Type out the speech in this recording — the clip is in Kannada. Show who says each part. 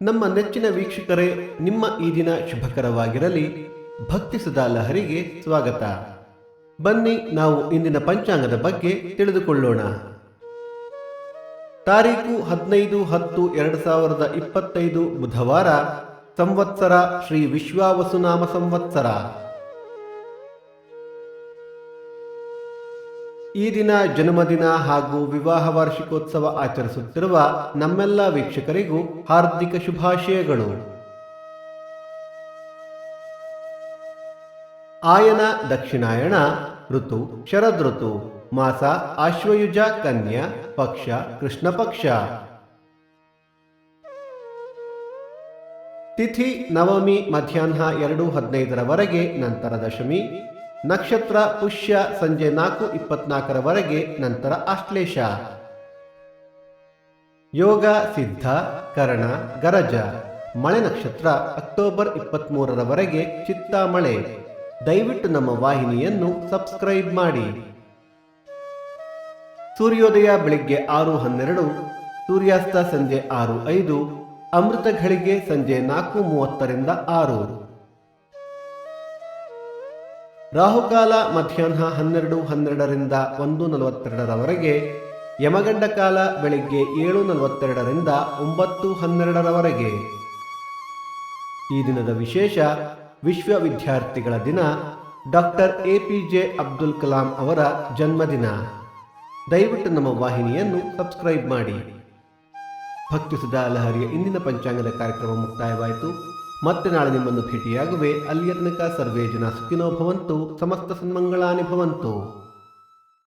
Speaker 1: ನಮ್ಮ ನೆಚ್ಚಿನ ವೀಕ್ಷಕರೇ, ನಿಮ್ಮ ಈ ದಿನ ಶುಭಕರವಾಗಿರಲಿ. ಭಕ್ತಿ ಸುಧಾ ಲಹರಿಗೆ ಸ್ವಾಗತ. ಬನ್ನಿ ನಾವು ಇಂದಿನ ಪಂಚಾಂಗದ ಬಗ್ಗೆ ತಿಳಿದುಕೊಳ್ಳೋಣ. ತಾರೀಕು 15/10/2025 ಬುಧವಾರ, ಸಂವತ್ಸರ ಶ್ರೀ ವಿಶ್ವಾವಸುನಾಮ ಸಂವತ್ಸರ. ಈ ದಿನ ಜನ್ಮದಿನ ಹಾಗೂ ವಿವಾಹ ವಾರ್ಷಿಕೋತ್ಸವ ಆಚರಿಸುತ್ತಿರುವ ನಮ್ಮೆಲ್ಲ ವೀಕ್ಷಕರಿಗೂ ಹಾರ್ದಿಕ ಶುಭಾಶಯಗಳು. ಆಯನ ದಕ್ಷಿಣಾಯಣ, ಋತು ಶರದೃತು, ಮಾಸ ಆಶ್ವಯುಜ ಕನ್ಯಾ, ಪಕ್ಷ ಕೃಷ್ಣ ಪಕ್ಷ. ತಿಥಿ ನವಮಿ ಮಧ್ಯಾಹ್ನ 2:15 ನಂತರ ದಶಮಿ. ನಕ್ಷತ್ರ ಪುಷ್ಯ ಸಂಜೆ 4:24 ನಂತರ ಆಶ್ಲೇಷ. ಯೋಗ ಸಿದ್ಧ, ಕರ್ಣ, ಗರಜ. ಮಳೆ ನಕ್ಷತ್ರ ಅಕ್ಟೋಬರ್ 23 ಚಿತ್ತಾಮಳೆ. ದಯವಿಟ್ಟು ನಮ್ಮ ವಾಹಿನಿಯನ್ನು ಸಬ್ಸ್ಕ್ರೈಬ್ ಮಾಡಿ. ಸೂರ್ಯೋದಯ ಬೆಳಿಗ್ಗೆ 6:12, ಸೂರ್ಯಾಸ್ತ ಸಂಜೆ 6:05, ಅಮೃತ ಘಳಿಗೆ ಸಂಜೆ 4:30 6. ರಾಹುಕಾಲ ಮಧ್ಯಾಹ್ನ 12:12 1:42, ಯಮಗಂಡ ಕಾಲ ಬೆಳಿಗ್ಗೆ 7:42 9:12. ಈ ದಿನದ ವಿಶೇಷ: ವಿಶ್ವ ವಿದ್ಯಾರ್ಥಿಗಳ ದಿನ, ಡಾಕ್ಟರ್ APJ ಅಬ್ದುಲ್ ಕಲಾಂ ಅವರ ಜನ್ಮದಿನ. ದಯವಿಟ್ಟು ನಮ್ಮ ವಾಹಿನಿಯನ್ನು ಸಬ್ಸ್ಕ್ರೈಬ್ ಮಾಡಿ. ಭಕ್ತಿ ಸುಧಾ ಲಹರಿಯ ಇಂದಿನ ಪಂಚಾಂಗದ ಕಾರ್ಯಕ್ರಮ ಮುಕ್ತಾಯವಾಯಿತು. ಮತ್ತೆ ನಾಳೆ ನಿಮ್ಮನ್ನು ಭೇಟಿಯಾಗುವೆ. ಅಲ್ಲಿಯ ತನಕ ಸರ್ವೇ ಜನ ಸುಖಿನೋ ಭವಂತು, ಸಮಸ್ತ ಸನ್ಮಂಗಳಾನಿ ಭವಂತು.